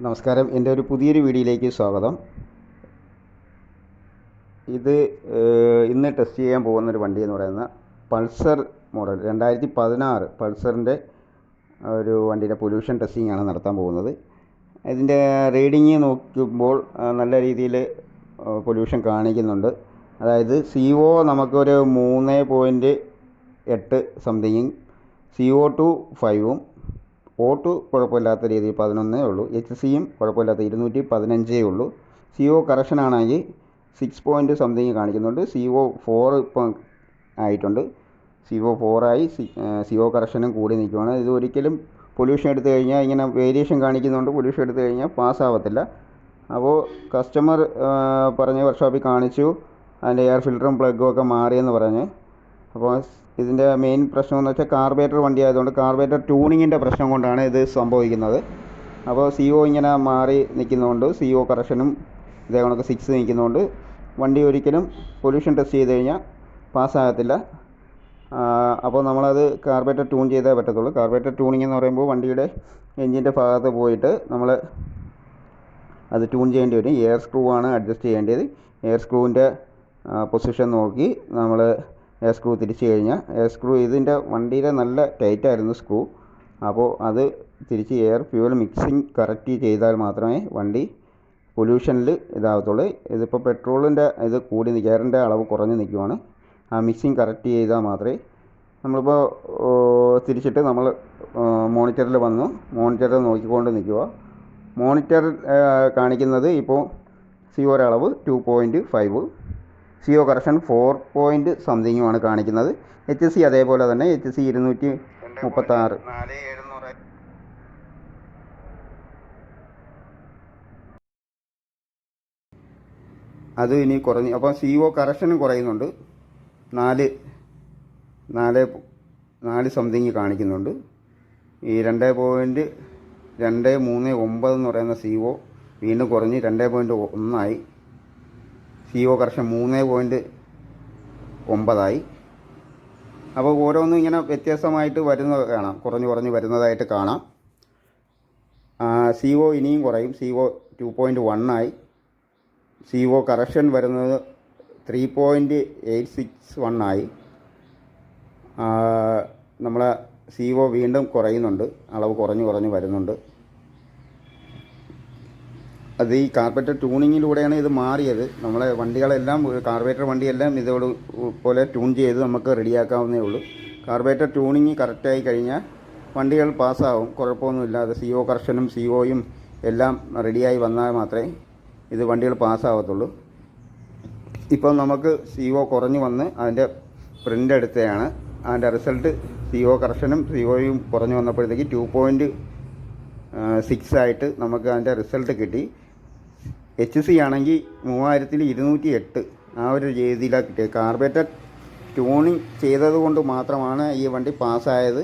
നമസ്കാരം, എൻ്റെ ഒരു പുതിയൊരു വീഡിയോയിലേക്ക് സ്വാഗതം. ഇത് ഇന്ന് ടെസ്റ്റ് ചെയ്യാൻ പോകുന്നൊരു വണ്ടി എന്ന് പറയുന്നത് പൾസർ മോഡൽ 2016 പൾസറിൻ്റെ ഒരു വണ്ടിയുടെ പൊല്യൂഷൻ ടെസ്റ്റിംഗ് ആണ് നടത്താൻ പോകുന്നത്. ഇതിൻ്റെ റീഡിങ് നോക്കുമ്പോൾ നല്ല രീതിയിൽ പൊല്യൂഷൻ കാണിക്കുന്നുണ്ട്. അതായത് CO നമുക്കൊരു 3.8 സംതിങ്ങും, CO2 5ഉം, O2 കുഴപ്പമില്ലാത്ത രീതിയിൽ 11 ഉള്ളൂ, HCയും കുഴപ്പമില്ലാത്ത 215 ഉള്ളൂ. CO കറക്ഷൻ ആണെങ്കിൽ 6 പോയിൻറ്റ് സംതിങ് കാണിക്കുന്നുണ്ട്. CO4 ഇപ്പം ആയിട്ടുണ്ട്, CO4 ആയി. CO കറക്ഷനും കൂടി നിൽക്കുവാണ്. ഇത് ഒരിക്കലും പൊല്യൂഷൻ എടുത്തു കഴിഞ്ഞാൽ ഇങ്ങനെ വേരിയേഷൻ കാണിക്കുന്നുണ്ട്. പൊല്യൂഷൻ എടുത്തു കഴിഞ്ഞാൽ പാസ്സാവത്തില്ല. അപ്പോൾ കസ്റ്റമർ പറഞ്ഞ് വർക്ക്ഷോപ്പിൽ കാണിച്ചു, അതിൻ്റെ എയർ ഫിൽറ്ററും പ്ലഗും ഒക്കെ മാറിയെന്ന് പറഞ്ഞ്. അപ്പോൾ ഇതിൻ്റെ മെയിൻ പ്രശ്നം എന്ന് വെച്ചാൽ കാർബേറ്റർ വണ്ടി ആയതുകൊണ്ട് കാർബേറ്റർ ട്യൂണിങ്ങിൻ്റെ പ്രശ്നം കൊണ്ടാണ് ഇത് സംഭവിക്കുന്നത്. അപ്പോൾ CO ഇങ്ങനെ മാറി നിൽക്കുന്നതുകൊണ്ട്, CO കറക്ഷനും ഇതേ കണക്ക് 6 നിൽക്കുന്നതുകൊണ്ട് വണ്ടി ഒരിക്കലും പൊല്യൂഷൻ ടെസ്റ്റ് ചെയ്ത് കഴിഞ്ഞാൽ പാസ്സാകത്തില്ല. അപ്പോൾ നമ്മളത് കാർബേറ്റർ ട്യൂൺ ചെയ്തേ പറ്റത്തുള്ളൂ. കാർബേറ്റർ ട്യൂണിങ് എന്ന് പറയുമ്പോൾ വണ്ടിയുടെ എൻജിൻ്റെ ഭാഗത്ത് പോയിട്ട് നമ്മൾ അത് ട്യൂൺ ചെയ്യേണ്ടി വരും. എയർ സ്ക്രൂ ആണ് അഡ്ജസ്റ്റ് ചെയ്യേണ്ടത്. എയർ സ്ക്രൂവിൻ്റെ പൊസിഷൻ നോക്കി നമ്മൾ എയർ സ്ക്രൂ തിരിച്ചു കഴിഞ്ഞാൽ, എയർ സ്ക്രൂ ഇതിൻ്റെ വണ്ടിയുടെ നല്ല ടൈറ്റായിരുന്നു സ്ക്രൂ. അപ്പോൾ അത് തിരിച്ച് എയർ ഫ്യൂവൽ മിക്സിങ് കറക്റ്റ് ചെയ്താൽ മാത്രമേ വണ്ടി പൊല്യൂഷനിൽ ഇതാകത്തുള്ളൂ. ഇതിപ്പോൾ പെട്രോളിൻ്റെ ഇത് കൂടി നിൽക്കുക, എയറിൻ്റെ അളവ് കുറഞ്ഞ് നിൽക്കുവാണ്. ആ മിക്സിങ് കറക്റ്റ് ചെയ്താൽ മാത്രമേ. നമ്മളിപ്പോൾ തിരിച്ചിട്ട് നമ്മൾ മോണിറ്ററിൽ വന്നു മോണിറ്ററിൽ നോക്കിക്കൊണ്ട് നിൽക്കുക. മോണിറ്റർ കാണിക്കുന്നത് ഇപ്പോൾ CO അളവ് 2.5, CO കറക്ഷൻ 4 പോയിൻറ്റ് സംതിങ്ങുമാണ് കാണിക്കുന്നത്. HC അതേപോലെ തന്നെ, HC 236. അത് ഇനി കുറഞ്ഞ്, അപ്പോൾ CO കറക്ഷനും കുറയുന്നുണ്ട്. 4 സംതിങ് കാണിക്കുന്നുണ്ട്. ഈ 2.239 എന്ന് പറയുന്ന CO വീണ്ടും കുറഞ്ഞ് 2.1 ആയി. CO കറക്ഷൻ 3.9 അപ്പോൾ ഓരോന്നും ഇങ്ങനെ വ്യത്യാസമായിട്ട് വരുന്നത് കാണാം, കുറഞ്ഞ് വരുന്നതായിട്ട് കാണാം. CO ഇനിയും കുറയും. CO 2.1 ആയി. CO കറക്ഷൻ വരുന്നത് 3.861 ആയി. നമ്മളെ CO വീണ്ടും കുറയുന്നുണ്ട്, അളവ് കുറഞ്ഞ് വരുന്നുണ്ട്. അത് ഈ കാർബേറ്റർ ട്യൂണിങ്ങിലൂടെയാണ് ഇത് മാറിയത്. നമ്മളെ വണ്ടികളെല്ലാം, കാർബേറ്റർ വണ്ടിയെല്ലാം ഇതോട് പോലെ ട്യൂൺ ചെയ്ത് നമുക്ക് റെഡിയാക്കാവുന്നേ ഉള്ളൂ. കാർബേറ്റർ ട്യൂണിങ് കറക്റ്റായി കഴിഞ്ഞാൽ വണ്ടികൾ പാസ്സാവും, കുഴപ്പമൊന്നുമില്ലാതെ. CO കറക്ഷനും COയും എല്ലാം റെഡിയായി വന്നാൽ മാത്രമേ ഇത് വണ്ടികൾ പാസ്സാവത്തുള്ളൂ. ഇപ്പോൾ നമുക്ക് CO കുറഞ്ഞ് വന്ന് അതിൻ്റെ പ്രിൻ്റ് എടുത്തതാണ്. അതിൻ്റെ റിസൾട്ട് CO കറക്ഷനും COയും കുറഞ്ഞ് വന്നപ്പോഴത്തേക്ക് 2.6 ആയിട്ട് നമുക്ക് അതിൻ്റെ റിസൾട്ട് കിട്ടി. HC ആണെങ്കിൽ 3208 ആ ഒരു രീതിയിലാണ് കിട്ടിയത്. കാർബേറ്റർ ട്യൂണിങ് ചെയ്തത് കൊണ്ട് മാത്രമാണ് ഈ വണ്ടി പാസ്സായത്.